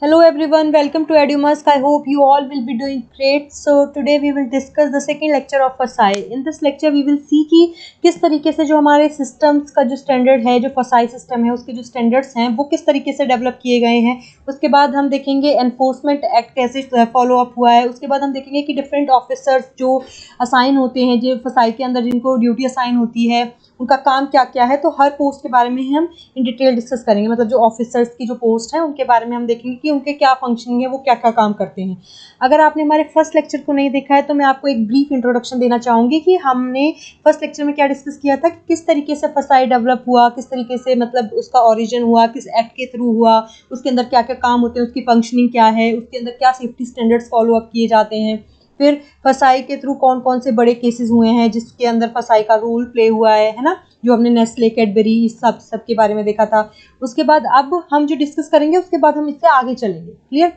Hello everyone, welcome to EduMusk. I hope you all will be doing great. So today we will discuss the second lecture of FSI. In this lecture we will see कि किस तरीके से जो हमारे systems का जो standard है, जो FSI सिस्टम है उसके जो स्टैंडर्ड्स हैं वो किस तरीके से डेवलप किए गए हैं। उसके बाद हम देखेंगे एनफोर्समेंट एक्ट कैसे फॉलो अप हुआ है। उसके बाद हम देखेंगे कि डिफरेंट ऑफिसर्स जो असाइन होते हैं, जो FSI के अंदर जिनको ड्यूटी असाइन होती है, उनका काम क्या क्या है। तो हर पोस्ट के बारे में ही हम इन डिटेल डिस्कस करेंगे। मतलब जो ऑफिसर्स की जो पोस्ट है उनके बारे में हम देखेंगे कि उनके क्या फंक्शनिंग है, वो क्या क्या काम करते हैं। अगर आपने हमारे फर्स्ट लेक्चर को नहीं देखा है तो मैं आपको एक ब्रीफ इंट्रोडक्शन देना चाहूँगी कि हमने फर्स्ट लेक्चर में क्या डिस्कस किया था कि किस तरीके से FSI डेवलप हुआ, किस तरीके से मतलब उसका ओरिजिन हुआ, किस एक्ट के थ्रू हुआ, उसके अंदर क्या क्या काम होते हैं, उसकी फंक्शनिंग क्या है, उसके अंदर क्या सेफ्टी स्टैंडर्ड्स फॉलो अप किए जाते हैं। फिर FSI के थ्रू कौन कौन से बड़े केसेस हुए हैं जिसके अंदर FSI का रोल प्ले हुआ है ना, जो हमने नेस्ले, कैडबरी, इस सब के बारे में देखा था। उसके बाद अब हम जो डिस्कस करेंगे उसके बाद हम इससे आगे चलेंगे। क्लियर?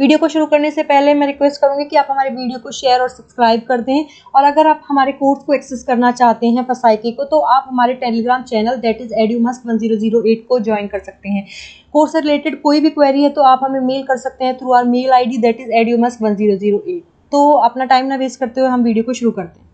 वीडियो को शुरू करने से पहले मैं रिक्वेस्ट करूंगी कि आप हमारे वीडियो को शेयर और सब्सक्राइब कर दें। और अगर आप हमारे कोर्स को एक्सेस करना चाहते हैं FSI के को, तो आप हमारे Telegram channel that is EduMusk 1008 को ज्वाइन कर सकते हैं। कोर्स से रिलेटेड कोई भी क्वेरी है तो आप हमें मेल कर सकते हैं through our mail ID that is EduMusk 1008। तो अपना टाइम ना वेस्ट करते हुए हम वीडियो को शुरू करते हैं।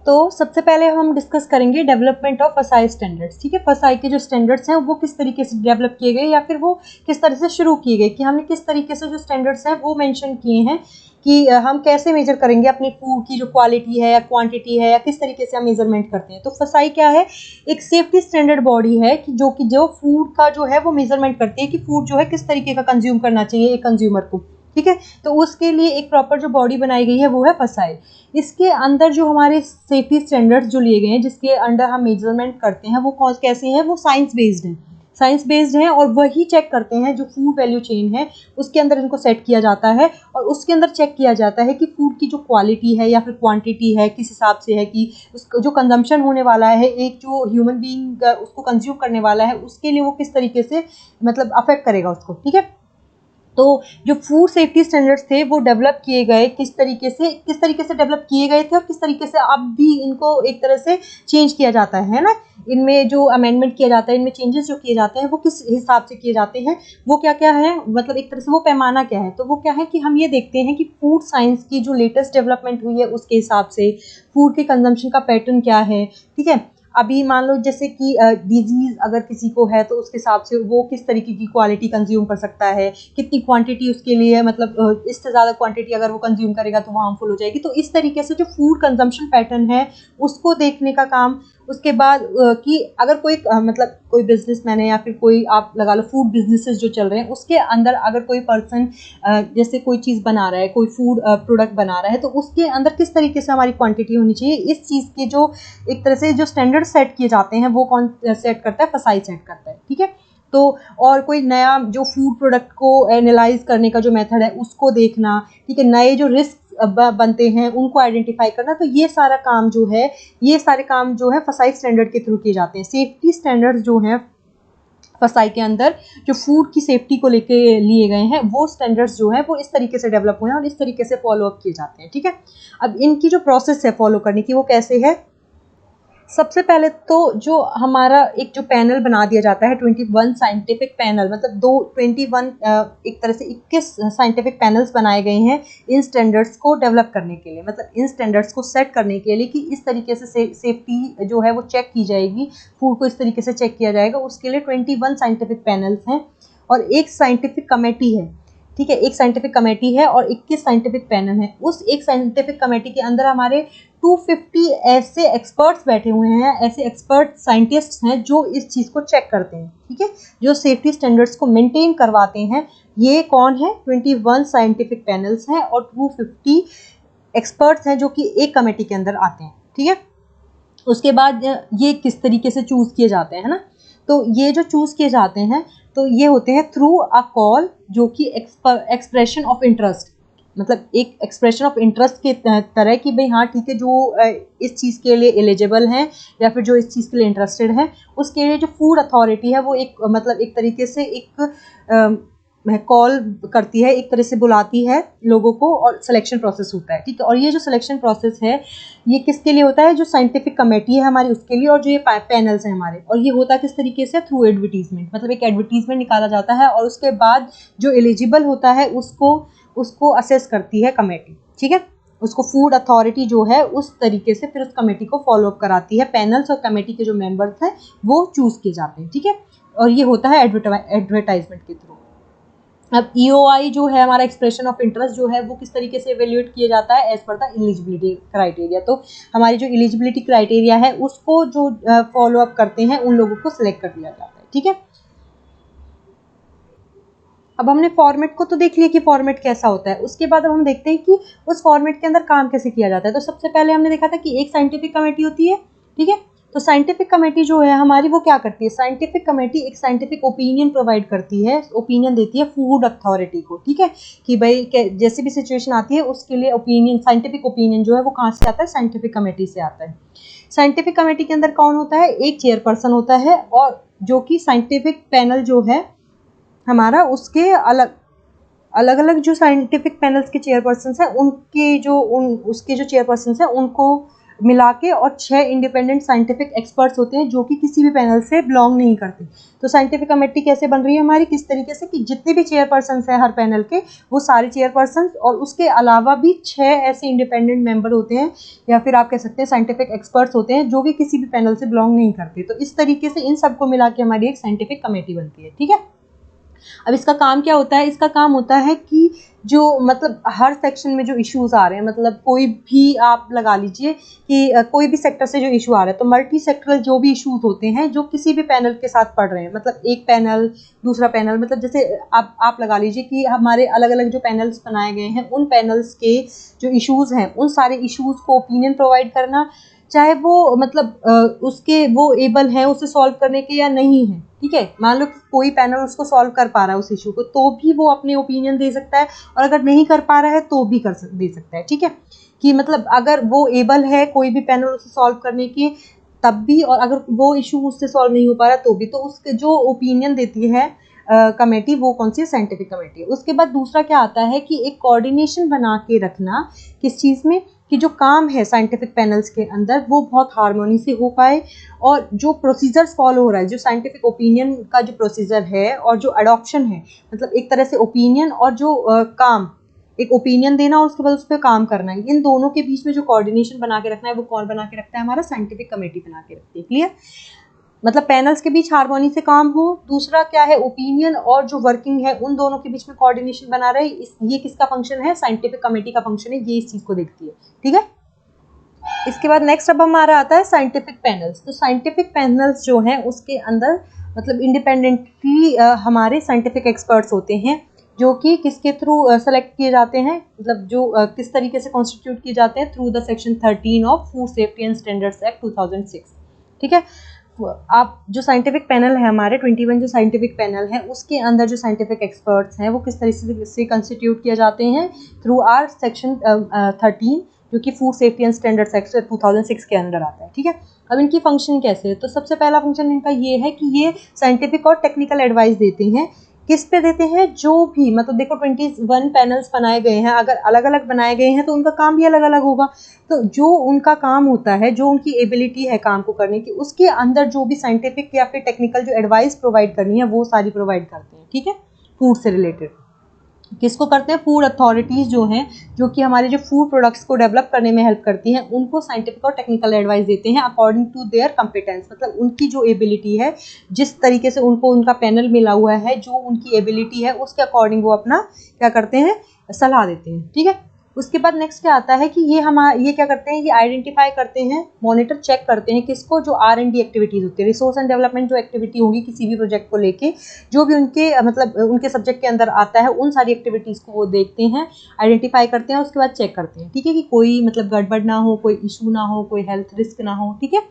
तो सबसे पहले हम डिस्कस करेंगे डेवलपमेंट ऑफ FSI स्टैंडर्ड्स। ठीक है, FSI के जो स्टैंडर्ड्स हैं वो किस तरीके से डेवलप किए गए या फिर वो किस तरह से शुरू किए गए, कि हमने किस तरीके से जो स्टैंडर्ड्स हैं वो मेंशन किए हैं कि हम कैसे मेजर करेंगे अपनी फूड की जो क्वालिटी है या क्वांटिटी है, या किस तरीके से हम मेजरमेंट करते हैं। तो FSI क्या है? एक सेफ्टी स्टैंडर्ड बॉडी है कि जो फूड का जो है वो मेजरमेंट करती है कि फूड जो है किस तरीके का कंज्यूम करना चाहिए एक कंज्यूमर को। ठीक है, तो उसके लिए एक प्रॉपर जो बॉडी बनाई गई है वो है FSI। इसके अंदर जो हमारे सेफ्टी स्टैंडर्ड्स जो लिए गए हैं, जिसके अंडर हम मेजरमेंट करते हैं, वो कौन कैसे हैं? वो साइंस बेस्ड हैं। साइंस बेस्ड हैं और वही चेक करते हैं जो फूड वैल्यू चेन है उसके अंदर इनको सेट किया जाता है। और उसके अंदर चेक किया जाता है कि फूड की जो क्वालिटी है या फिर क्वांटिटी है किस हिसाब से है, कि उसका जो कंजम्पशन होने वाला है, एक जो ह्यूमन बीइंग उसको कंज्यूम करने वाला है, उसके लिए वो किस तरीके से मतलब अफेक्ट करेगा उसको। ठीक है, तो जो फूड सेफ्टी स्टैंडर्ड्स थे वो डेवलप किए गए किस तरीके से डेवलप किए गए थे और किस तरीके से अब भी इनको एक तरह से चेंज किया जाता है ना। इनमें जो अमेंडमेंट किया जाता है, इनमें चेंजेस जो किए जाते हैं वो किस हिसाब से किए जाते हैं, वो क्या क्या है, मतलब एक तरह से वो पैमाना क्या है। तो वो क्या है कि हम ये देखते हैं कि फूड साइंस की जो लेटेस्ट डेवलपमेंट हुई है उसके हिसाब से फूड के कंजम्पशन का पैटर्न क्या है। ठीक है, अभी मान लो जैसे कि डिजीज अगर किसी को है तो उसके हिसाब से वो किस तरीके की क्वालिटी कंज्यूम कर सकता है, कितनी क्वांटिटी उसके लिए, मतलब इससे ज़्यादा क्वांटिटी अगर वो कंज्यूम करेगा तो वो हार्मफुल हो जाएगी। तो इस तरीके से जो फूड कंजम्पशन पैटर्न है उसको देखने का काम। उसके बाद कि अगर कोई मतलब कोई बिजनेसमैन है या फिर कोई आप लगा लो फूड बिजनेसेस जो चल रहे हैं उसके अंदर अगर कोई पर्सन जैसे कोई चीज़ बना रहा है, कोई फूड प्रोडक्ट बना रहा है, तो उसके अंदर किस तरीके से हमारी क्वांटिटी होनी चाहिए, इस चीज़ के जो एक तरह से जो स्टैंडर्ड सेट किए जाते हैं वो कौन सेट करता है? FSI सेट करता है। ठीक है, तो और कोई नया जो फूड प्रोडक्ट को एनालाइज करने का जो मेथड है उसको देखना, ठीक है, नए जो रिस्क बनते हैं उनको आइडेंटिफाई करना। तो ये सारा काम जो है, ये सारे काम जो है FSI स्टैंडर्ड के थ्रू किए जाते हैं। सेफ्टी स्टैंडर्ड्स जो हैं FSI के अंदर जो फूड की सेफ्टी को लेके लिए गए हैं, वो स्टैंडर्ड्स जो हैं वो इस तरीके से डेवलप हुए हैं और इस तरीके से फॉलो अप किए जाते हैं। ठीक है, अब इनकी जो प्रोसेस है फॉलो करने की वो कैसे है? सबसे पहले तो जो हमारा एक जो पैनल बना दिया जाता है 21 साइंटिफिक पैनल, मतलब 21 एक तरह से 21 साइंटिफिक पैनल्स बनाए गए हैं इन स्टैंडर्ड्स को डेवलप करने के लिए, मतलब इन स्टैंडर्ड्स को सेट करने के लिए कि इस तरीके से सेफ्टी जो है वो चेक की जाएगी, फूड को इस तरीके से चेक किया जाएगा। उसके लिए 21 साइंटिफिक पैनल्स हैं और एक साइंटिफिक कमेटी है। ठीक है, एक साइंटिफिक कमेटी है और 21 साइंटिफिक पैनल है। उस एक साइंटिफिक कमेटी के अंदर हमारे 250 ऐसे एक्सपर्ट्स बैठे हुए हैं, ऐसे एक्सपर्ट साइंटिस्ट्स हैं जो इस चीज़ को चेक करते हैं। ठीक है, जो सेफ्टी स्टैंडर्ड्स को मेंटेन करवाते हैं। ये कौन है? 21 साइंटिफिक पैनल्स हैं और 250 एक्सपर्ट्स हैं जो कि एक कमेटी के अंदर आते हैं। ठीक है, उसके बाद ये किस तरीके से चूज़ किए जाते हैं ना, तो ये जो चूज़ किए जाते हैं तो ये होते हैं थ्रू अ कॉल, जो कि एक्सप्रेशन ऑफ इंटरेस्ट, मतलब एक एक्सप्रेशन ऑफ इंटरेस्ट के तरह कि भाई हाँ ठीक है, जो इस चीज़ के लिए एलिजिबल हैं या फिर जो इस चीज़ के लिए इंटरेस्टेड हैं, उसके लिए जो फूड अथॉरिटी है वो एक मतलब एक तरीके से एक कॉल करती है, एक तरह से बुलाती है लोगों को और सिलेक्शन प्रोसेस होता है, ठीक है। और ये जो सिलेक्शन प्रोसेस है ये किसके लिए होता है, जो साइंटिफिक कमेटी है हमारी उसके लिए, और जो ये पैनल्स हैं हमारे, और ये होता है किस तरीके से, थ्रू एडवर्टीजमेंट, मतलब एक एडवर्टीजमेंट निकाला जाता है और उसके बाद जो एलिजिबल होता है उसको असेस करती है कमेटी, ठीक है। उसको फूड अथॉरिटी जो है उस तरीके से फिर उस कमेटी को फॉलो अप कराती है, पैनल्स और कमेटी के जो मेंबर्स हैं वो चूज किए जाते हैं, ठीक है। और ये होता है एडवर्टाइजमेंट के थ्रू। अब EOI जो है हमारा एक्सप्रेशन ऑफ इंटरेस्ट जो है वो किस तरीके से एवेल्यूएट किया जाता है, as per the eligibility criteria. तो हमारी जो एलिजिबिलिटी क्राइटेरिया है उसको जो फॉलो अप करते हैं उन लोगों को सिलेक्ट कर दिया जाता है, ठीक है। अब हमने फॉर्मेट को तो देख लिया कि फॉर्मेट कैसा होता है, उसके बाद अब हम देखते हैं कि उस फॉर्मेट के अंदर काम कैसे किया जाता है। तो सबसे पहले हमने देखा था कि एक साइंटिफिक कमेटी होती है, ठीक है। तो साइंटिफिक कमेटी जो है हमारी वो क्या करती है, साइंटिफिक कमेटी एक साइंटिफिक ओपिनियन प्रोवाइड करती है, ओपिनियन देती है फूड अथॉरिटी को, ठीक है। कि भाई जैसे भी सिचुएशन आती है उसके लिए ओपिनियन, साइंटिफिक ओपिनियन जो है वो कहाँ से आता है, साइंटिफिक कमेटी से आता है। साइंटिफिक कमेटी के अंदर कौन होता है, एक चेयरपर्सन होता है, और जो कि साइंटिफिक पैनल जो है हमारा उसके अलग अलग जो साइंटिफिक पैनल्स के चेयरपर्सन हैं उसके जो चेयरपर्सन हैं उनको मिला के, और 6 इंडिपेंडेंट साइंटिफिक एक्सपर्ट्स होते हैं जो कि किसी भी पैनल से बिलोंग नहीं करते। तो साइंटिफिक कमेटी कैसे बन रही है हमारी, किस तरीके से कि जितने भी चेयरपर्सन हैं हर पैनल के वो सारे चेयरपर्सन, और उसके अलावा भी 6 ऐसे इंडिपेंडेंट मेंबर होते हैं, या फिर आप कह सकते हैं साइंटिफिक एक्सपर्ट्स होते हैं जो कि किसी भी पैनल से बिलोंग नहीं करते। तो इस तरीके से इन सबको मिला के हमारी एक साइंटिफिक कमेटी बनती है, ठीक है। अब इसका काम क्या होता है, इसका काम होता है कि जो मतलब हर सेक्शन में जो इश्यूज आ रहे हैं, मतलब कोई भी आप लगा लीजिए कि कोई भी सेक्टर से जो इशू आ रहा है, तो मल्टी सेक्टरल जो भी इश्यूज होते हैं जो किसी भी पैनल के साथ पढ़ रहे हैं, मतलब एक पैनल दूसरा पैनल, मतलब जैसे आप लगा लीजिए कि हमारे अलग अलग जो पैनल्स बनाए गए हैं उन पैनल्स के जो इश्यूज हैं उन सारे इश्यूज को ओपिनियन प्रोवाइड करना, चाहे वो मतलब उसके वो एबल है उसे सॉल्व करने के या नहीं है, ठीक है। मान लो कि कोई पैनल उसको सॉल्व कर पा रहा है उस इशू को, तो भी वो अपने ओपिनियन दे सकता है, और अगर नहीं कर पा रहा है तो भी दे सकता है, ठीक है। कि मतलब अगर वो एबल है कोई भी पैनल उसे सॉल्व करने की तब भी, और अगर वो इशू उससे सॉल्व नहीं हो पा रहा तो भी, तो उसके जो ओपिनियन देती है कमेटी वो कौन सी है, साइंटिफिक कमेटी। उसके बाद दूसरा क्या आता है कि एक कोऑर्डिनेशन बना के रखना, किस चीज़ में, कि जो काम है साइंटिफिक पैनल्स के अंदर वो बहुत हार्मोनी से हो पाए, और जो प्रोसीजर्स फॉलो हो रहा है, जो साइंटिफिक ओपिनियन का जो प्रोसीजर है और जो अडॉप्शन है, मतलब एक तरह से ओपिनियन और जो काम, एक ओपिनियन देना और उसके बाद उस पर काम करना है, इन दोनों के बीच में जो कोऑर्डिनेशन बना के रखना है वो कौन बना के रखता है, हमारा साइंटिफिक कमेटी बना के रखती है, क्लियर। मतलब पैनल्स के बीच हार्मोनी से काम हो, दूसरा क्या है, ओपिनियन और जो वर्किंग है उन दोनों के बीच में कोऑर्डिनेशन बना रहे, ये किसका फंक्शन है, साइंटिफिक कमेटी का फंक्शन है, ये इस चीज को देखती है, ठीक है। इसके बाद नेक्स्ट अब हमारा आता है साइंटिफिक पैनल्स। तो साइंटिफिक पैनल्स जो हैं उसके अंदर मतलब इंडिपेंडेंटली हमारे साइंटिफिक एक्सपर्ट्स होते हैं जो कि किसके थ्रू सेलेक्ट किए जाते हैं, मतलब जो किस तरीके से कॉन्स्टिट्यूट किए जाते हैं, through the section 13 of food safety and standards act 2006, ठीक है। आप जो साइंटिफिक पैनल है हमारे 21 जो साइंटिफिक पैनल है उसके अंदर जो साइंटिफिक एक्सपर्ट्स हैं वो किस तरीके से कंस्टिट्यूट किए जाते हैं, थ्रू आर सेक्शन 13 जो कि food safety and standards act 2006 के अंदर आता है, ठीक है। अब इनकी फंक्शन कैसे है, तो सबसे पहला फंक्शन इनका ये है कि ये साइंटिफिक और टेक्निकल एडवाइस देते हैं, किस पे देते हैं, जो भी मतलब देखो 21 पैनल्स बनाए गए हैं, अगर अलग अलग बनाए गए हैं तो उनका काम भी अलग अलग होगा, तो जो उनका काम होता है, जो उनकी एबिलिटी है काम को करने की, उसके अंदर जो भी साइंटिफिक या फिर टेक्निकल जो एडवाइस प्रोवाइड करनी है वो सारी प्रोवाइड करते हैं, ठीक है। फूड से रिलेटेड किसको करते हैं, फूड अथॉरिटीज़ जो हैं, जो कि हमारे जो फूड प्रोडक्ट्स को डेवलप करने में हेल्प करती हैं, उनको साइंटिफिक और टेक्निकल एडवाइस देते हैं अकॉर्डिंग टू देयर कंपिटेंस, मतलब उनकी जो एबिलिटी है, जिस तरीके से उनको उनका पैनल मिला हुआ है, जो उनकी एबिलिटी है उसके अकॉर्डिंग वो अपना क्या करते हैं, सलाह देते हैं, ठीक है। उसके बाद नेक्स्ट क्या आता है कि ये क्या करते हैं, ये आइडेंटिफाई करते हैं, मॉनिटर चेक करते हैं किसको, जो R&D एक्टिविटीज़ होती है, रिसोर्स एंड डेवलपमेंट जो एक्टिविटी होगी किसी भी प्रोजेक्ट को लेके, जो भी उनके मतलब उनके सब्जेक्ट के अंदर आता है उन सारी एक्टिविटीज़ को वो देखते हैं, आइडेंटिफाई करते हैं, उसके बाद चेक करते हैं, ठीक है, कि कोई मतलब गड़बड़ ना हो, कोई इशू ना हो, कोई हेल्थ रिस्क ना हो, ठीक है।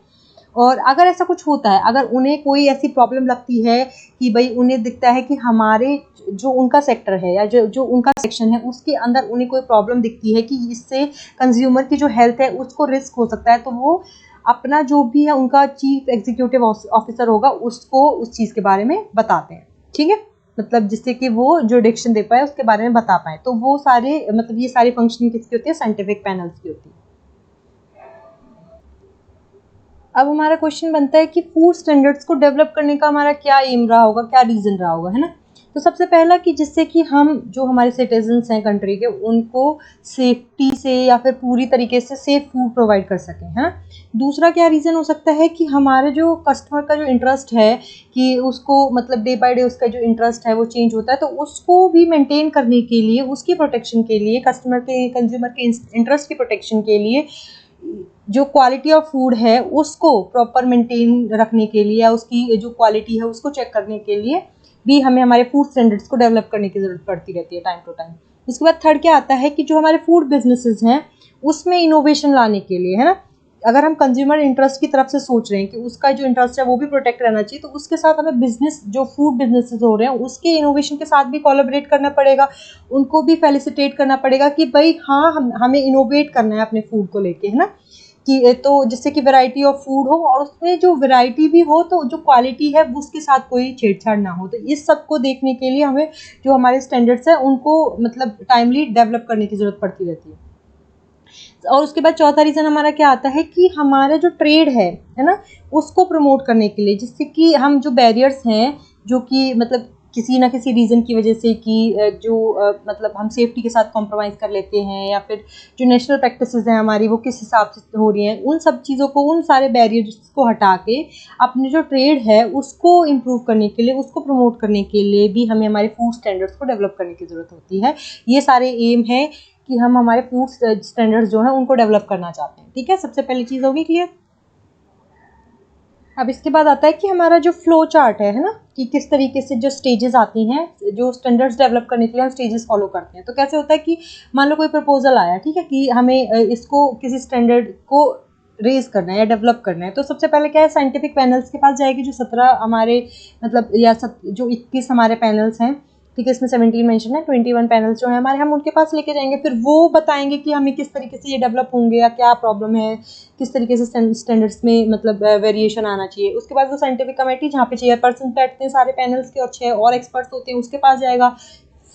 और अगर ऐसा कुछ होता है, अगर उन्हें कोई ऐसी प्रॉब्लम लगती है कि भाई उन्हें दिखता है कि हमारे जो उनका सेक्टर है या जो उनका सेक्शन है उसके अंदर उन्हें कोई प्रॉब्लम दिखती है कि इससे कंज्यूमर की जो हेल्थ है उसको रिस्क हो सकता है, तो वो अपना जो भी है उनका चीफ एग्जीक्यूटिव ऑफिसर होगा उसको उस चीज़ के बारे में बताते हैं, ठीक है। मतलब जिससे कि वो जो डिक्शन दे पाए उसके बारे में बता पाए। तो वो सारे मतलब ये सारी फंक्शनिंग किसकी होती है, साइंटिफिक पैनल्स की होती है। अब हमारा क्वेश्चन बनता है कि फूड स्टैंडर्ड्स को डेवलप करने का हमारा क्या एम रहा होगा, क्या रीज़न रहा होगा, है ना। तो सबसे पहला कि जिससे कि हम जो हमारे सिटीजन्स हैं कंट्री के उनको सेफ्टी से या फिर पूरी तरीके से सेफ फूड प्रोवाइड कर सकें, है ना। दूसरा क्या रीज़न हो सकता है कि हमारे जो कस्टमर का जो इंटरेस्ट है कि उसको मतलब डे बाय डे उसका जो इंटरेस्ट है वो चेंज होता है, तो उसको भी मेंटेन करने के लिए, उसकी प्रोटेक्शन के लिए, कस्टमर के कंज्यूमर के इंटरेस्ट की प्रोटेक्शन के लिए जो क्वालिटी ऑफ फूड है उसको प्रॉपर मेंटेन रखने के लिए या उसकी जो क्वालिटी है उसको चेक करने के लिए भी हमें हमारे फूड स्टैंडर्ड्स को डेवलप करने की ज़रूरत पड़ती रहती है टाइम टू टाइम। उसके बाद थर्ड क्या आता है कि जो हमारे फूड बिजनेसेस हैं उसमें इनोवेशन लाने के लिए, है ना, अगर हम कंज्यूमर इंटरेस्ट की तरफ से सोच रहे हैं कि उसका जो इंटरेस्ट है वो भी प्रोटेक्ट रहना चाहिए, तो उसके साथ हमें बिजनेस जो फूड बिजनेसेस हो रहे हैं उसके इनोवेशन के साथ भी कोलैबोरेट करना पड़ेगा, उनको भी फेलिसिटेट करना पड़ेगा कि भाई हाँ हमें इनोवेट करना है अपने फूड को लेके, है ना, कि तो जिससे कि वैरायटी ऑफ फूड हो और उसमें जो वैरायटी भी हो तो जो क्वालिटी है उसके साथ कोई छेड़छाड़ ना हो। तो इस सब को देखने के लिए हमें जो हमारे स्टैंडर्ड्स हैं उनको मतलब टाइमली डेवलप करने की ज़रूरत पड़ती रहती है। और उसके बाद चौथा रीज़न हमारा क्या आता है कि हमारा जो ट्रेड है ना, उसको प्रमोट करने के लिए, जिससे कि हम जो बैरियर्स हैं जो कि मतलब किसी ना किसी रीज़न की वजह से कि जो मतलब हम सेफ्टी के साथ कॉम्प्रोमाइज़ कर लेते हैं या फिर जो नेशनल प्रैक्टिसेस हैं हमारी वो किस हिसाब से हो रही हैं, उन सब चीज़ों को, उन सारे बैरियर्स को हटा के अपने जो ट्रेड है उसको इम्प्रूव करने के लिए, उसको प्रमोट करने के लिए भी हमें हमारे फूड स्टैंडर्ड्स को डेवलप करने की ज़रूरत होती है। ये सारे एम है कि हम हमारे फूड स्टैंडर्ड्स जो हैं उनको डेवलप करना चाहते हैं। ठीक है, सबसे पहली चीज़ होगी क्लियर। अब इसके बाद आता है कि हमारा जो फ्लो चार्ट है ना, कि किस तरीके से जो स्टेजेस आती हैं, जो स्टैंडर्ड्स डेवलप करने के लिए हम स्टेजेस फॉलो करते हैं। तो कैसे होता है कि मान लो कोई प्रपोजल आया, ठीक है, कि हमें इसको किसी स्टैंडर्ड को रेज करना है या डेवलप करना है, तो सबसे पहले क्या है, साइंटिफिक पैनल्स के पास जाएगी, जो 17 हमारे मतलब या जो 21 हमारे पैनल्स हैं, ठीक है, इसमें 17 मेंशन है, 21 पैनल्स जो है हमारे, हम उनके पास लेके जाएंगे, फिर वो बताएंगे कि हमें किस तरीके से ये डेवलप होंगे या क्या प्रॉब्लम है, किस तरीके से स्टैंडर्ड्स में मतलब वेरिएशन आना चाहिए। उसके बाद वो साइंटिफिक कमेटी जहाँ पे चेयरपर्सन बैठते हैं सारे पैनल्स के और 6 और एक्सपर्ट्स होते हैं उसके पास जाएगा।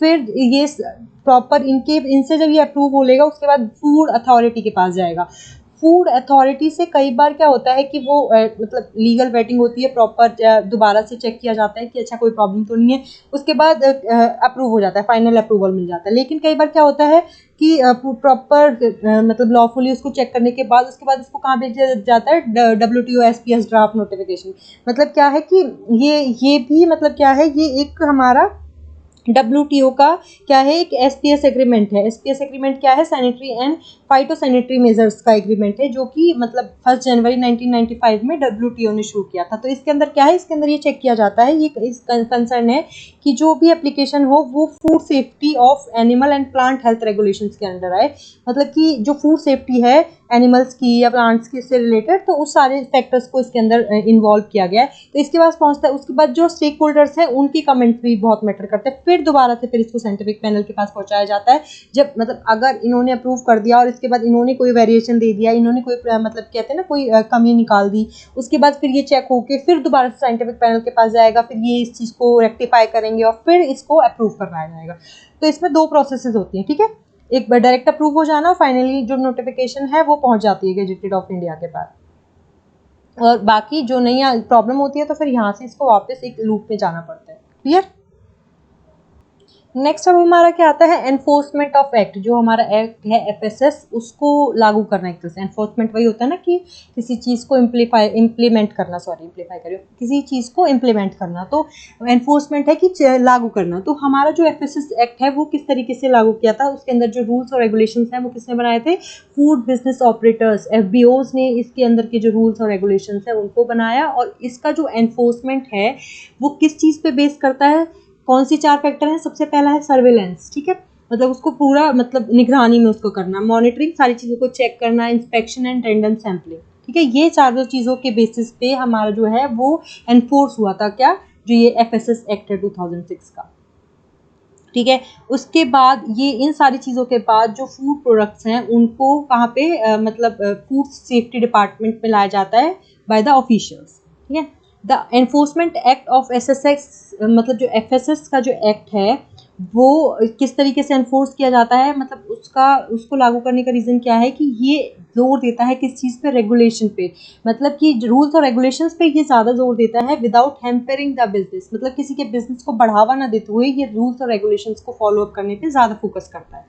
फिर ये प्रॉपर इनसे जब ये अप्रूव हो लेगा उसके बाद फूड अथॉरिटी के पास जाएगा। फूड अथॉरिटी से कई बार क्या होता है कि वो मतलब लीगल वेटिंग होती है, प्रॉपर दोबारा से चेक किया जाता है कि अच्छा कोई प्रॉब्लम तो नहीं है, उसके बाद अप्रूव हो जाता है, फाइनल अप्रूवल मिल जाता है। लेकिन कई बार क्या होता है कि प्रॉपर मतलब लॉफुली उसको चेक करने के बाद उसके बाद उसको कहाँ भेजा जाता है, WTO SPS ड्राफ्ट नोटिफिकेशन। मतलब क्या है कि ये भी मतलब क्या है, ये एक हमारा WTO का क्या है, एक SPS एग्रीमेंट है। SPS एग्रीमेंट क्या है, sanitary and phyto sanitary measures का एग्रीमेंट है, जो कि मतलब 1 जनवरी 1995 में WTO ने शुरू किया था। तो इसके अंदर क्या है, इसके अंदर ये चेक किया जाता है, ये इस कंसर्न है कि जो भी एप्लीकेशन हो वो food safety of animal and plant health regulations के अंडर आए। मतलब कि जो फूड सेफ्टी है एनिमल्स की या प्लांट्स की से रिलेटेड, तो उस सारे फैक्टर्स को इसके अंदर इन्वॉल्व किया गया है। तो इसके पास पहुंचता है, उसके बाद जो स्टेक होल्डर्स हैं उनकी कमेंट्स भी बहुत मैटर करते हैं। फिर दोबारा से फिर इसको साइंटिफिक पैनल के पास पहुंचाया जाता है, जब मतलब अगर इन्होंने अप्रूव कर दिया और इसके बाद इन्होंने कोई वेरिएशन दे दिया, इन्होंने कोई मतलब कहते हैं ना कोई कमी निकाल दी, उसके बाद फिर ये चेक होके फिर दोबारा से साइंटिफिक पैनल के पास जाएगा, फिर ये इस चीज़ को रेक्टिफाई करेंगे और फिर इसको अप्रूव करवाया जाएगा। तो इसमें 2 प्रोसेसेस होती हैं, ठीक है, एक बार डायरेक्ट अप्रूव हो जाना और फाइनली जो नोटिफिकेशन है वो पहुंच जाती है गेजेटेड ऑफ इंडिया के पास, और बाकी जो नहीं प्रॉब्लम होती है तो फिर यहाँ से इसको वापस एक लूप में जाना पड़ता है। क्लियर। नेक्स्ट अब हमारा क्या आता है, एनफोर्समेंट ऑफ एक्ट। जो हमारा एक्ट है FSS, उसको लागू करना। एक तरह से एनफोर्समेंट वही होता है ना कि किसी चीज़ को इम्प्लीमेंट करना, किसी चीज़ को इम्प्लीमेंट करना। तो एनफोर्समेंट है कि लागू करना। तो हमारा जो FSS एक्ट है वो किस तरीके से लागू किया था, उसके अंदर जो रूल्स और रेगुलेशंस हैं वो किसने बनाए थे, फूड बिजनेस ऑपरेटर्स FBOs ने इसके अंदर के जो रूल्स और रेगुलेशंस हैं उनको बनाया। और इसका जो एनफोर्समेंट है वो किस चीज़ पे बेस करता है, कौन सी 4 फैक्टर हैं, सबसे पहला है सर्वेलेंस, ठीक है, मतलब उसको पूरा मतलब निगरानी में उसको करना, मॉनिटरिंग, सारी चीज़ों को चेक करना, इंस्पेक्शन एंड रैंडम सैम्पलिंग, ठीक है, ये 4 चीज़ों के बेसिस पे हमारा जो है वो एनफोर्स हुआ था, क्या, जो ये FSS एक्ट है 2006 का, ठीक है। उसके बाद ये इन सारी चीज़ों के बाद जो फूड प्रोडक्ट्स हैं उनको कहाँ पे मतलब फूड सेफ्टी डिपार्टमेंट में लाया जाता है बाय द ऑफिशियल्स, ठीक है। द एनफोर्समेंट एक्ट ऑफ एसएसएक्स, मतलब जो एफएसएस का जो एक्ट है वो किस तरीके से एनफोर्स किया जाता है, मतलब उसको लागू करने का रीज़न क्या है कि ये जोर देता है किस चीज़ पे, रेगुलेशन पे, मतलब कि रूल्स और रेगुलेशंस पे ये ज़्यादा जोर देता है विदाउट हैम्परिंग द बिजनेस, मतलब किसी के बिजनेस को बढ़ावा ना देते हुए ये रूल्स और रेगुलेशंस को फॉलो अप करने पे ज़्यादा फोकस करता है।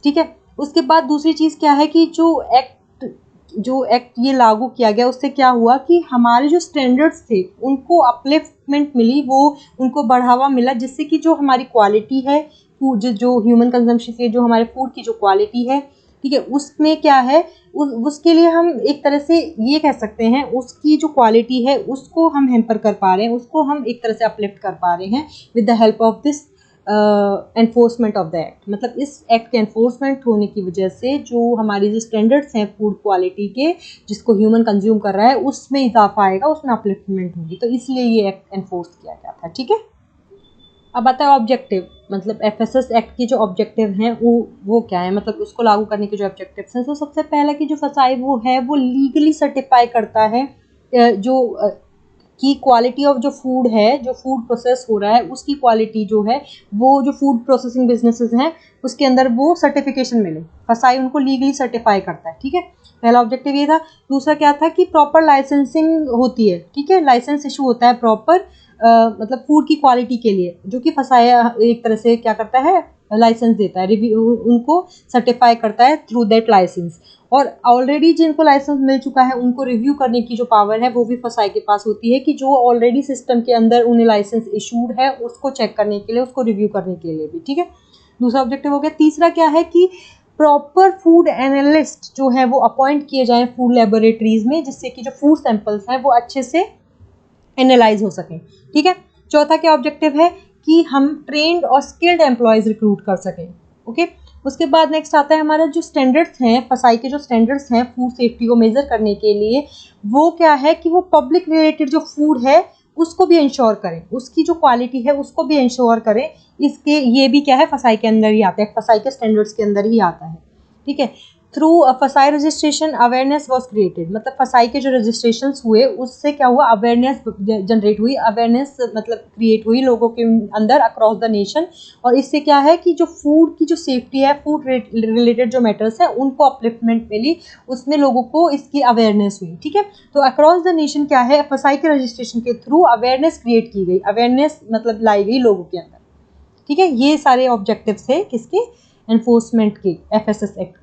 ठीक है, उसके बाद दूसरी चीज़ क्या है कि जो एक्ट ये लागू किया गया उससे क्या हुआ कि हमारे जो स्टैंडर्ड्स थे उनको अपलिफ्टमेंट मिली, वो उनको बढ़ावा मिला, जिससे कि जो हमारी क्वालिटी है फूड, जो ह्यूमन कंजम्पशन से जो हमारे फूड की जो क्वालिटी है, ठीक है, उसमें क्या है उसके लिए हम एक तरह से ये कह सकते हैं उसकी जो क्वालिटी है उसको हम हेम्पर कर पा रहे हैं, उसको हम एक तरह से अपलिफ्ट कर पा रहे हैं with the help of this enforcement of the act. मतलब इस एक्ट के एनफोर्समेंट होने की वजह से जो हमारी जो स्टैंडर्ड्स हैं फूड क्वालिटी के, जिसको ह्यूमन कंज्यूम कर रहा है, उसमें इजाफा आएगा, उसमें अपलिफ्टमेंट होगी, तो इसलिए ये एक्ट एनफोर्स किया गया था। ठीक है, अब आता है ऑब्जेक्टिव, मतलब एफएसएस एक्ट की जो ऑब्जेक्टिव हैं वो क्या है, मतलब उसको लागू करने के जो ऑब्जेक्टिव्स हैं। तो सबसे पहला की जो फसाई वो है वो लीगली सर्टिफाई करता है जो की क्वालिटी ऑफ जो फूड है, जो फूड प्रोसेस हो रहा है उसकी क्वालिटी जो है, वो जो फूड प्रोसेसिंग बिजनेसेस हैं उसके अंदर वो सर्टिफिकेशन मिले, फसाई उनको लीगली सर्टिफाई करता है। ठीक है, पहला ऑब्जेक्टिव ये था। दूसरा क्या था कि प्रॉपर लाइसेंसिंग होती है, ठीक है, लाइसेंस इशू होता है प्रॉपर, मतलब फूड की क्वालिटी के लिए, जो कि फसाया एक तरह से क्या करता है, लाइसेंस देता है, रिव्यू उनको सर्टिफाई करता है थ्रू दैट लाइसेंस। और ऑलरेडी जिनको लाइसेंस मिल चुका है उनको रिव्यू करने की जो पावर है वो भी फसाई के पास होती है, कि जो ऑलरेडी सिस्टम के अंदर उन्हें लाइसेंस इशूड है उसको चेक करने के लिए, उसको रिव्यू करने के लिए भी। ठीक है, दूसरा ऑब्जेक्टिव हो गया। तीसरा क्या है कि प्रॉपर फूड एनालिस्ट जो है वो अपॉइंट किए जाएं फूड लेबोरेटरीज में, जिससे कि जो फूड सैंपल्स हैं वो अच्छे से एनालाइज हो सकें। ठीक है, चौथा क्या ऑब्जेक्टिव है कि हम ट्रेंड और स्किल्ड एम्प्लॉयज रिक्रूट कर सकें। ओके, उसके बाद नेक्स्ट आता है हमारा जो स्टैंडर्ड्स हैं, फसाई के जो स्टैंडर्ड्स हैं फूड सेफ्टी को मेजर करने के लिए, वो क्या है कि वो पब्लिक रिलेटेड जो फूड है उसको भी इंश्योर करें, उसकी जो क्वालिटी है उसको भी इंश्योर करें। इसके ये भी क्या है, फसाई के अंदर ही आता है, फसाई के स्टैंडर्ड्स के अंदर ही आता है। ठीक है, थ्रू फसाई रजिस्ट्रेशन अवेयरनेस वॉज क्रिएटेड, मतलब फसाई के जो रजिस्ट्रेशन हुए उससे क्या हुआ, अवेयरनेस जनरेट हुई, अवेयरनेस मतलब क्रिएट हुई लोगों के अंदर अक्रॉस द नेशन। और इससे क्या है कि जो फूड की जो सेफ्टी है, फूड रिलेटेड जो मैटर्स है उनको अपलिफ्टमेंट मिली, उसमें लोगों को इसकी अवेयरनेस हुई। ठीक है, तो अक्रॉस द नेशन क्या है, फसाई के रजिस्ट्रेशन के थ्रू अवेयरनेस क्रिएट की गई, अवेयरनेस मतलब लाई गई लोगों के अंदर। ठीक है, ये सारे ऑब्जेक्टिव्स है किसके, एनफोर्समेंट के, एफएसएस एक्ट।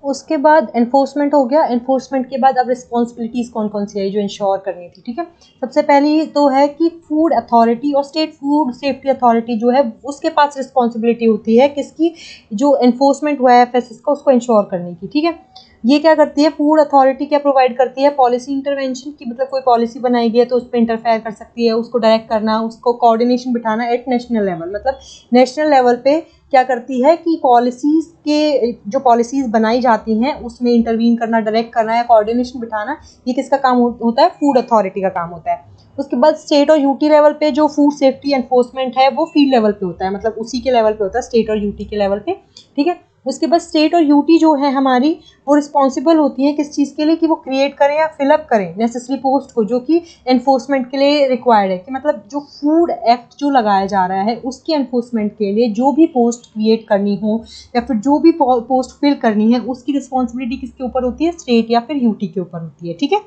उसके बाद एनफोर्समेंट हो गया, एनफोर्समेंट के बाद अब रिस्पॉन्सिबिलिटीज़ कौन कौन सी आई जो इंश्योर करनी थी। ठीक है, सबसे पहली तो है कि फूड अथॉरिटी और स्टेट फूड सेफ्टी अथॉरिटी जो है उसके पास रिस्पॉन्सिबिलिटी होती है किसकी, जो एनफोर्समेंट हुआ है एफएसएस का उसको इंश्योर करने की। ठीक है, ये क्या करती है, फूड अथॉरिटी क्या प्रोवाइड करती है, पॉलिसी इंटरवेंशन की, मतलब कोई पॉलिसी बनाई गई है तो उस पर इंटरफेयर कर सकती है, उसको डायरेक्ट करना, उसको कोऑर्डिनेशन बिठाना एट नेशनल लेवल, मतलब नेशनल लेवल पे क्या करती है कि पॉलिसीज़ के जो पॉलिसीज़ बनाई जाती हैं उसमें इंटरवीन करना, डायरेक्ट करना या कोऑर्डिनेशन बिठाना, ये किसका काम होता है, फूड अथॉरिटी का काम होता है। उसके बाद स्टेट और यूटी लेवल पे जो फूड सेफ्टी एनफोर्समेंट है वो फील्ड लेवल पे होता है, मतलब उसी के लेवल पे होता है, स्टेट और यूटी के लेवल पे। ठीक है, उसके बाद स्टेट और यूटी जो है हमारी वो रिस्पॉन्सिबल होती है किस चीज़ के लिए, कि वो क्रिएट करें या फिलअप करें नेसेसरी पोस्ट को जो कि एनफोर्समेंट के लिए रिक्वायर्ड है, कि मतलब जो फूड एक्ट जो लगाया जा रहा है उसके एनफोर्समेंट के लिए जो भी पोस्ट क्रिएट करनी हो या फिर जो भी पोस्ट फिल करनी है उसकी रिस्पॉन्सिबिलिटी किसके ऊपर होती है, स्टेट या फिर यूटी के ऊपर होती है। ठीक है,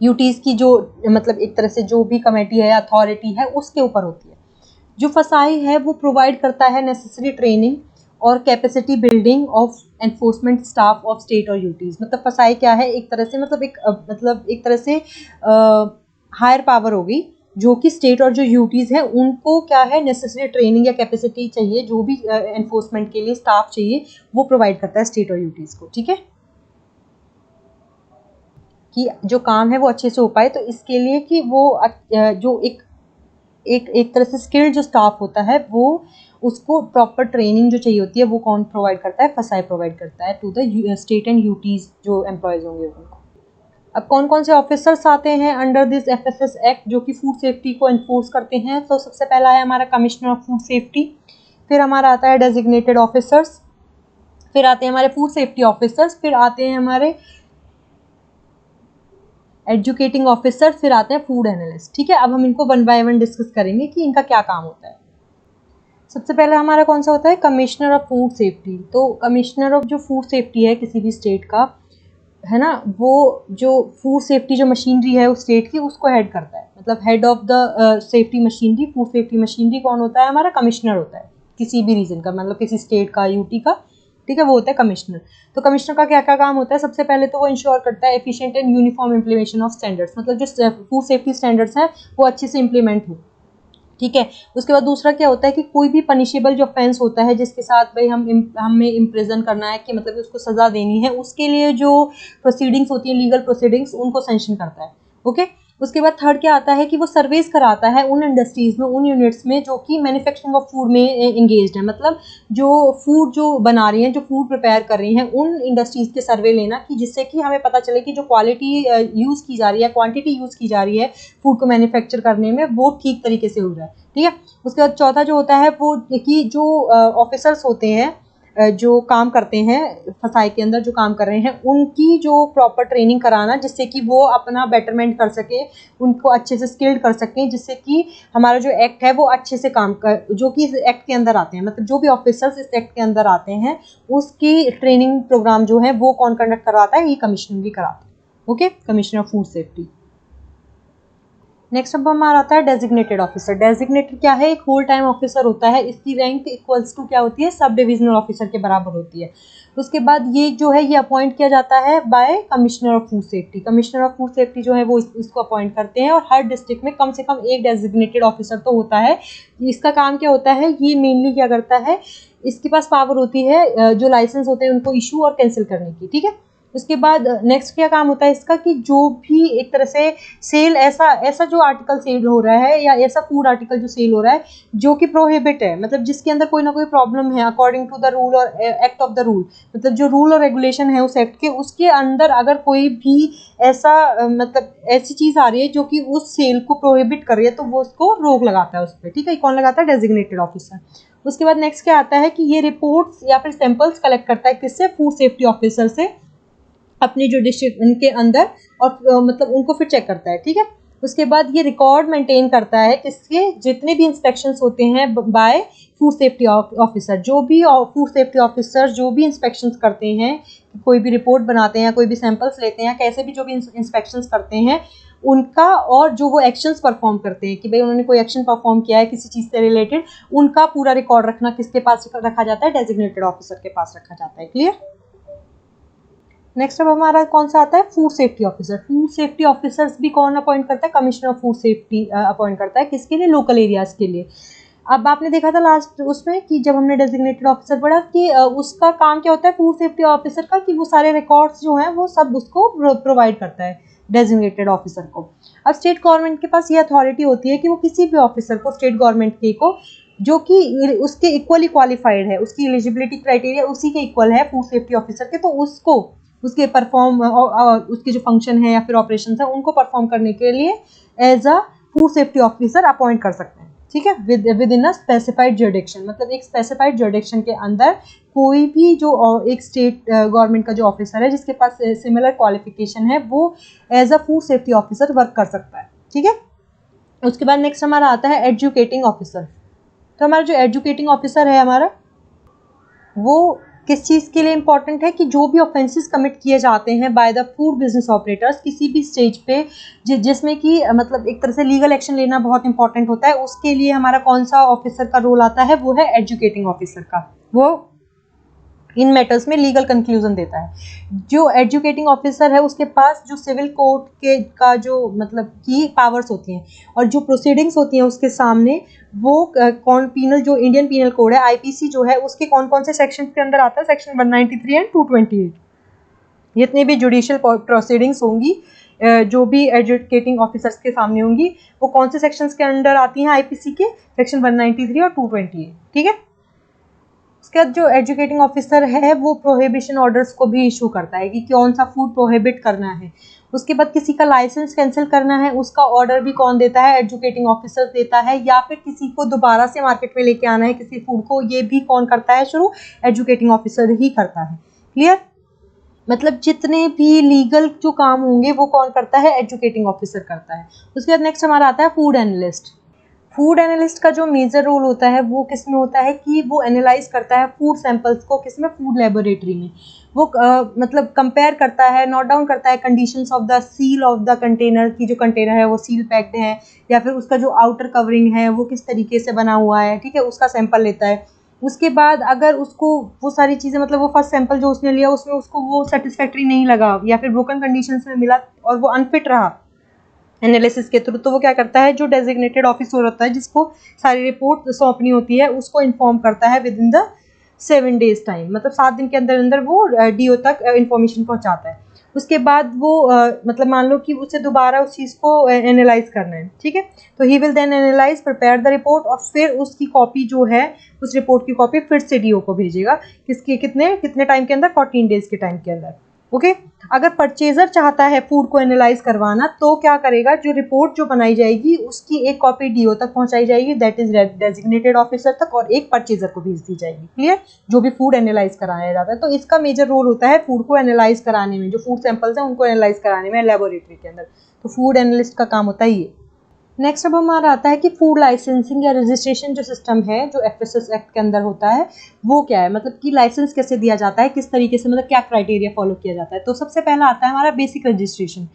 यूटीज़ की जो मतलब एक तरह से जो भी कमेटी है, अथॉरिटी है, उसके ऊपर होती है। जो फसाई है वो प्रोवाइड करता है नेसेसरी ट्रेनिंग और capacity building of enforcement staff of state और यूटीज़। मतलब फसाई क्या है, एक तरह से मतलब एक तरह से हायर पावर होगी जो कि स्टेट और जो यूटीज़ है उनको क्या है, नेसेसरी ट्रेनिंग या कैपेसिटी चाहिए, जो भी एनफोर्समेंट के लिए स्टाफ चाहिए वो प्रोवाइड करता है स्टेट और यूटीज़ को। ठीक है, कि जो काम है वो अच्छे से हो पाए, तो इसके लिए कि वो जो एक तरह से स्किल्ड जो स्टाफ होता है वो उसको प्रॉपर ट्रेनिंग जो चाहिए होती है वो कौन प्रोवाइड करता है, फसाई प्रोवाइड करता है to the state and UTs जो एम्प्लॉयज़ होंगे उनको। अब कौन कौन से ऑफिसर्स आते हैं अंडर दिस एफएसएस एक्ट जो कि फूड सेफ्टी को एनफोर्स करते हैं, तो सबसे पहला है हमारा कमिश्नर ऑफ फूड सेफ्टी, फिर हमारा आता है डेजिग्नेटेड ऑफिसर्स, फिर आते हैं हमारे फूड सेफ्टी ऑफिसर्स, फिर आते हैं हमारे एजुकेटिंग ऑफिसर, फिर आते हैं फूड एनालिस्ट। ठीक है, अब हम इनको वन बाय वन डिस्कस करेंगे कि इनका क्या काम होता है। सबसे पहले हमारा कौन सा होता है, कमिश्नर ऑफ फूड सेफ्टी। तो कमिश्नर ऑफ जो फूड सेफ्टी है किसी भी स्टेट का, है ना, वो जो फूड सेफ्टी जो मशीनरी है उस स्टेट की, उसको हेड करता है। मतलब head of the safety machinery, food safety machinery कौन होता है, हमारा कमिश्नर होता है किसी भी रीजन का, मतलब किसी स्टेट का, यूटी का। ठीक है, वो होता है कमिश्नर। तो कमिश्नर का क्या क्या काम होता है, सबसे पहले तो वो इंश्योर करता है efficient and uniform implementation of standards, मतलब जो फूड सेफ्टी स्टैंडर्ड्स हैं वो अच्छे से इम्प्लीमेंट हो। ठीक है, उसके बाद दूसरा क्या होता है कि कोई भी पनिशेबल जो ऑफेंस होता है जिसके साथ भाई हमें इम्प्रिजन करना है, कि मतलब उसको सजा देनी है, उसके लिए जो प्रोसीडिंग्स होती हैं, लीगल प्रोसीडिंग्स, उनको सेंक्शन करता है। ओके, उसके बाद थर्ड क्या आता है कि वो सर्वेस कराता है उन इंडस्ट्रीज में, उन यूनिट्स में जो कि मैन्युफैक्चरिंग ऑफ फूड में एंगेज्ड है, मतलब जो फूड जो बना रही हैं, जो फूड प्रिपेयर कर रही हैं, उन इंडस्ट्रीज के सर्वे लेना, कि जिससे कि हमें पता चले कि जो क्वालिटी यूज़ की जा रही है, क्वांटिटी यूज़ की जा रही है फूड को मैन्युफैक्चर करने में, वो ठीक तरीके से हो रहा है। ठीक है, उसके बाद चौथा जो होता है वो कि जो ऑफिसर्स होते हैं जो काम करते हैं फसाई के अंदर, जो काम कर रहे हैं, उनकी जो प्रॉपर ट्रेनिंग कराना, जिससे कि वो अपना बेटरमेंट कर सके, उनको अच्छे से स्किल्ड कर सकें, जिससे कि हमारा जो एक्ट है वो अच्छे से काम कर, जो कि इस एक्ट के अंदर आते हैं, मतलब जो भी ऑफिसर्स इस एक्ट के अंदर आते हैं उसकी ट्रेनिंग प्रोग्राम जो है वो कौन कंडक्ट करवाता है, ये कमिश्नर भी कराता है। Okay, commissioner of food safety. Next अब हमारा आता है डेजिग्नेटेड ऑफिसर। डेजिग्नेटेड क्या है, एक होल टाइम ऑफिसर होता है, इसकी रैंक इक्वल्स टू क्या होती है, सब डिविजनल ऑफिसर के बराबर होती है। उसके बाद ये जो है ये अपॉइंट किया जाता है by commissioner of food safety. Commissioner of food safety जो है वो इसको अपॉइंट करते हैं, और हर डिस्ट्रिक्ट में कम से कम एक डेजिग्नेटेड ऑफिसर तो होता है। इसका काम क्या होता है, ये मेनली क्या करता है, इसके पास पावर होती है जो लाइसेंस होते हैं उनको इशू और कैंसिल करने की। ठीक है, उसके बाद नेक्स्ट क्या काम होता है इसका, कि जो भी एक तरह से सेल, ऐसा जो आर्टिकल सेल हो रहा है, या ऐसा फूड आर्टिकल जो सेल हो रहा है जो कि प्रोहिबिट है, मतलब जिसके अंदर कोई ना कोई प्रॉब्लम है अकॉर्डिंग टू द रूल और एक्ट ऑफ द रूल, मतलब जो रूल और रेगुलेशन है उस एक्ट के, उसके अंदर अगर कोई भी ऐसा मतलब ऐसी चीज़ आ रही है जो कि उस सेल को प्रोहिबिट कर रही है, तो वो उसको रोक लगाता है उस पर। ठीक है, कौन लगाता है, डेजिग्नेटेड ऑफिसर। उसके बाद नेक्स्ट क्या आता है कि ये रिपोर्ट्स या फिर सैंपल्स कलेक्ट करता है, किससे, फूड सेफ्टी ऑफिसर से, अपनी जो डिस्ट्रिक्ट उनके अंदर, और मतलब उनको फिर चेक करता है। ठीक है, उसके बाद ये रिकॉर्ड मेंटेन करता है किसके, जितने भी इंस्पेक्शंस होते हैं बाय फूड सेफ्टी ऑफिसर, जो भी फूड सेफ्टी ऑफिसर जो भी इंस्पेक्शंस करते हैं, कोई भी रिपोर्ट बनाते हैं, कोई भी सैंपल्स लेते हैं, कैसे भी जो भी इंस्पेक्शंस करते हैं उनका, और जो वो एक्शंस परफॉर्म करते हैं कि भाई उन्होंने कोई एक्शन परफॉर्म किया है किसी चीज़ से रिलेटेड, उनका पूरा रिकॉर्ड रखना किसके पास रखा जाता है, डेजिग्नेटेड ऑफिसर के पास रखा जाता है। क्लियर। नेक्स्ट अब हमारा कौन सा आता है, food safety officer. Food safety officers भी कौन अपॉइंट करता है, commissioner of food safety appoint करता है, किसके लिए, लोकल एरियाज के लिए। अब आपने देखा था लास्ट उसमें कि जब हमने डेजिग्नेटेड ऑफिसर पढ़ा कि उसका काम क्या होता है फूड सेफ्टी ऑफिसर का, कि वो सारे रिकॉर्ड्स जो हैं वो सब उसको प्रोवाइड करता है डेजिग्नेटेड ऑफिसर को। अब स्टेट गवर्नमेंट के पास ये अथॉरिटी होती है कि वो किसी भी ऑफिसर को, स्टेट गवर्नमेंट के को, जो कि उसके इक्वली क्वालिफाइड है, उसकी एलिजिबिलिटी क्राइटेरिया उसी के इक्वल है फूड सेफ्टी ऑफिसर के, तो उसको उसके परफॉर्म उसके जो फंक्शन है या फिर ऑपरेशन है उनको परफॉर्म करने के लिए as a food safety officer appoint कर सकते हैं। ठीक है, within a specified jurisdiction, मतलब एक स्पेसिफाइड जुरिडिक्शन के अंदर कोई भी जो एक स्टेट गवर्नमेंट का जो ऑफिसर है जिसके पास सिमिलर क्वालिफिकेशन है, वो as a food safety officer work कर सकता है। ठीक है, उसके बाद नेक्स्ट हमारा आता है एजुकेटिंग ऑफिसर। तो हमारा जो एजुकेटिंग ऑफिसर है हमारा, वो किस चीज़ के लिए इंपॉर्टेंट है, कि जो भी ऑफेंसेस कमिट किए जाते हैं by the food business operators किसी भी स्टेज पे, जिसमें कि मतलब एक तरह से लीगल एक्शन लेना बहुत इंपॉर्टेंट होता है, उसके लिए हमारा कौन सा ऑफिसर का रोल आता है, वो है एजुकेटिंग ऑफिसर का। वो इन मैटर्स में लीगल कंक्लूजन देता है। जो एजुकेटिंग ऑफिसर है उसके पास जो सिविल कोर्ट के का जो मतलब की पावर्स होती हैं, और जो प्रोसीडिंग्स होती हैं उसके सामने, वो कौन पीनल, जो इंडियन पीनल कोड है आईपीसी जो है, उसके कौन कौन से सेक्शन के अंदर आता है, सेक्शन 193 एंड 228। जितनी भी जुडिशियल प्रोसीडिंग्स होंगी जो भी एजुकेटिंग ऑफिसर्स के सामने होंगी, वो कौन से सेक्शंस के अंडर आती हैं आईपीसी के, सेक्शन 193 और 228। ठीक है, उसके बाद जो एजुकेटिंग ऑफिसर है वो प्रोहिबिशन ऑर्डर्स को भी इशू करता है कि कौन सा फूड प्रोहिबिट करना है। उसके बाद किसी का लाइसेंस कैंसिल करना है, उसका ऑर्डर भी कौन देता है, एजुकेटिंग ऑफिसर देता है, या फिर किसी को दोबारा से मार्केट में लेके आना है किसी फूड को, ये भी कौन करता है, शुरू एजुकेटिंग ऑफिसर ही करता है। क्लियर। मतलब जितने भी लीगल जो काम होंगे वो कौन करता है, एजुकेटिंग ऑफिसर करता है। उसके बाद नेक्स्ट हमारा आता है फूड एनालिस्ट। फूड एनालिस्ट का जो मेजर रोल होता है वो किस में होता है कि वो एनालाइज करता है फूड सैंपल्स को, किस में, फूड लेबोरेटरी में। वो मतलब कंपेयर करता है, नोट डाउन करता है conditions of the seal of the container, की जो कंटेनर है वो सील पैक्ड है या फिर उसका जो आउटर कवरिंग है वो किस तरीके से बना हुआ है, ठीक है, उसका सैंपल लेता है। उसके बाद अगर उसको वो सारी चीज़ें, मतलब वो फर्स्ट सैंपल जो उसने लिया उसमें उसको वो सेटिस्फैक्ट्री नहीं लगा या फिर ब्रोकन कंडीशंस में मिला और वो अनफिट रहा एनालिसिस के थ्रू, तो वो क्या करता है, जो डेजिग्नेटेड ऑफिसर होता है जिसको सारी रिपोर्ट सौंपनी होती है उसको इन्फॉर्म करता है with in the 7 days time, मतलब 7 दिन के अंदर अंदर वो डीओ तक इन्फॉर्मेशन पहुंचाता है। उसके बाद वो मतलब मान लो कि उसे दोबारा उस चीज़ को एनालाइज करना है, ठीक है, तो he will then analyse, prepare the report और फिर उसकी कॉपी जो है, उस रिपोर्ट की कॉपी फिर से डीओ को भेजेगा, किसके कितने कितने टाइम के अंदर, 14 days के टाइम के अंदर। ओके अगर परचेजर चाहता है फूड को एनालाइज करवाना तो क्या करेगा, जो रिपोर्ट जो बनाई जाएगी उसकी एक कॉपी डीओ तक पहुंचाई जाएगी, दैट इज डेजिग्नेटेड ऑफिसर तक, और एक परचेजर को भेज दी जाएगी। क्लियर, जो भी फूड एनालाइज कराया जाता है, तो इसका मेजर रोल होता है फूड को एनालाइज कराने में, जो फूड सैंपल्स हैं उनको एनालाइज कराने में लेबोरेटरी के अंदर। तो फूड एनालिस्ट का काम होता है ये। नेक्स्ट अब हमारा आता है कि फूड लाइसेंसिंग या रजिस्ट्रेशन जो सिस्टम है जो एफएसएस एक्ट के अंदर होता है वो क्या है, मतलब कि लाइसेंस कैसे दिया जाता है, किस तरीके से, मतलब क्या क्राइटेरिया फॉलो किया जाता है। तो सबसे पहला आता है हमारा बेसिक रजिस्ट्रेशन।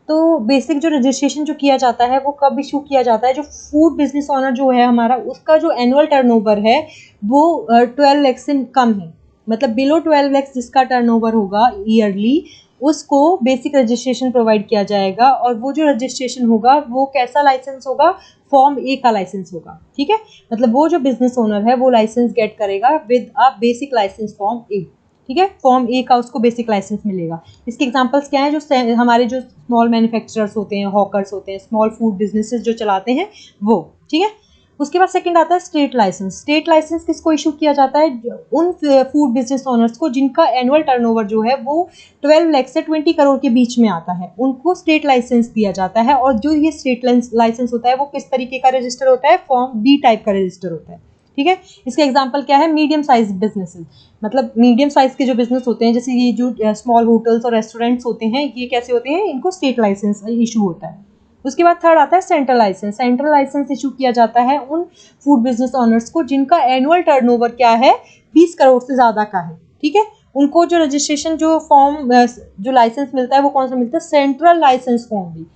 तो बेसिक जो रजिस्ट्रेशन जो किया जाता है वो कब इशू किया जाता है, जो फूड बिजनेस ओनर जो है हमारा, उसका जो एनुअल टर्नओवर है वो 12 लाख से कम है, मतलब बिलो 12 लाख जिसका टर्नओवर होगा ईयरली, उसको बेसिक रजिस्ट्रेशन प्रोवाइड किया जाएगा। और वो जो रजिस्ट्रेशन होगा वो कैसा लाइसेंस होगा, फॉर्म ए का लाइसेंस होगा, ठीक है, मतलब वो जो बिजनेस ओनर है वो लाइसेंस गेट करेगा with a basic licence form A, ठीक है, फॉर्म ए का उसको बेसिक लाइसेंस मिलेगा। इसके एग्जांपल्स क्या हैं, जो हमारे जो स्मॉल मैन्युफैक्चरर्स होते हैं, हॉकर्स होते हैं, स्मॉल फूड बिजनेसेस जो चलाते हैं वो, ठीक है। उसके बाद सेकंड आता है स्टेट लाइसेंस। स्टेट लाइसेंस किसको इशू किया जाता है, उन फूड बिजनेस ओनर्स को जिनका एनुअल टर्नओवर जो है वो 12 लाख से 20 करोड़ के बीच में आता है, उनको स्टेट लाइसेंस दिया जाता है। और जो ये स्टेट लाइसेंस होता है वो किस तरीके का रजिस्टर होता है, फॉर्म बी टाइप का रजिस्टर होता है, ठीक है। इसके एग्जांपल क्या है, मीडियम साइज बिजनेसेस, मतलब मीडियम साइज के जो बिजनेस होते हैं, जैसे ये जो स्मॉल होटल्स और रेस्टोरेंट्स होते हैं, ये कैसे होते हैं, इनको स्टेट लाइसेंस इशू होता है। उसके बाद थर्ड आता है central licence. Central licence issue किया जाता है उन फूड बिजनेस ओनर्स को जिनका एनुअल टर्नओवर क्या है, 20 करोड़ से ज़्यादा का है, ठीक है। उनको जो रजिस्ट्रेशन जो फॉर्म जो लाइसेंस मिलता है वो कौन सा मिलता है, सेंट्रल लाइसेंस फॉर्म भी।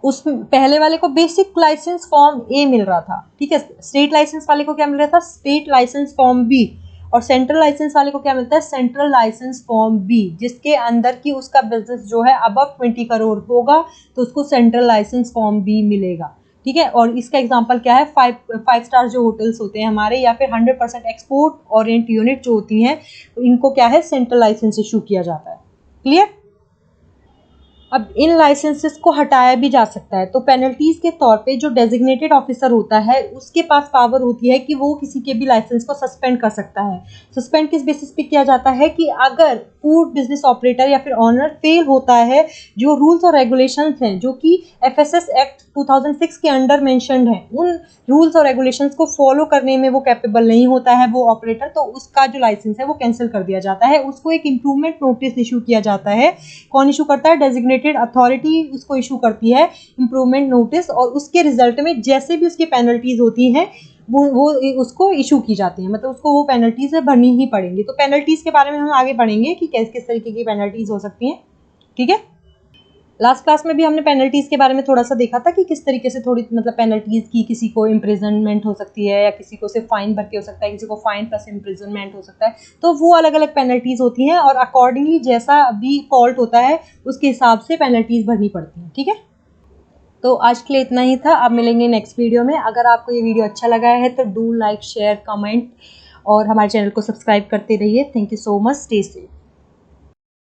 उस पहले वाले को बेसिक लाइसेंस फॉर्म ए मिल रहा था, ठीक है, स्टेट लाइसेंस वाले को क्या मिल रहा था, स्टेट लाइसेंस फॉर्म बी, और सेंट्रल लाइसेंस वाले को क्या मिलता है, सेंट्रल लाइसेंस फॉर्म बी, जिसके अंदर की उसका बिजनेस जो है अबव 20 करोड़ होगा तो उसको सेंट्रल लाइसेंस फॉर्म बी मिलेगा, ठीक है। और इसका एग्जांपल क्या है, 5 स्टार जो होटल्स होते हैं हमारे, या फिर 100% एक्सपोर्ट ओरिएंट यूनिट जो होती हैं, इनको क्या है, सेंट्रल लाइसेंस इशू किया जाता है। क्लियर। अब इन लाइसेंसेस को हटाया भी जा सकता है, तो पेनल्टीज के तौर पे जो डेजिग्नेटेड ऑफिसर होता है उसके पास पावर होती है कि वो किसी के भी लाइसेंस को सस्पेंड कर सकता है। सस्पेंड किस बेसिस पे किया जाता है कि अगर फूड बिजनेस ऑपरेटर या फिर ऑनर फेल होता है, जो रूल्स और रेगुलेशंस हैं जो कि एफएसएस एक्ट 2006 के अंडर मेंशन्ड है, उन रूल्स और रेगुलेशंस को फॉलो करने में वो कैपेबल नहीं होता है वो ऑपरेटर, तो उसका जो लाइसेंस है वो कैंसिल कर दिया जाता है। उसको एक इम्प्रूवमेंट नोटिस इशू किया जाता है। कौन इशू करता है, डेजिग्नेटेड अथॉरिटी उसको इशू करती है इम्प्रूवमेंट नोटिस, और उसके रिजल्ट में जैसे भी उसकी पेनल्टीज होती हैं वो उसको इशू की जाती है, मतलब उसको वो पेनल्टीज भरनी ही पड़ेंगी। तो पेनल्टीज के बारे में हम आगे बढ़ेंगे कि किस तरीके की पेनल्टीज हो सकती हैं, ठीक है। लास्ट क्लास में भी हमने पेनल्टीज के बारे में थोड़ा सा देखा था कि किस तरीके से थोड़ी मतलब पेनल्टीज की, किसी को इम्प्रिजनमेंट हो सकती है या किसी को सिर्फ फाइन भर के हो सकता है, किसी को फाइन प्लस इम्प्रिजनमेंट हो सकता है, तो वो अलग अलग पेनल्टीज होती हैं और अकॉर्डिंगली जैसा भी फॉल्ट होता है उसके हिसाब से पेनल्टीज भरनी पड़ती हैं, ठीक है। तो आज के लिए इतना ही था, अब मिलेंगे नेक्स्ट वीडियो में। अगर आपको ये वीडियो अच्छा लगा है तो डू लाइक शेयर कमेंट और हमारे चैनल को सब्सक्राइब करते रहिए। Thank you so much, stay safe.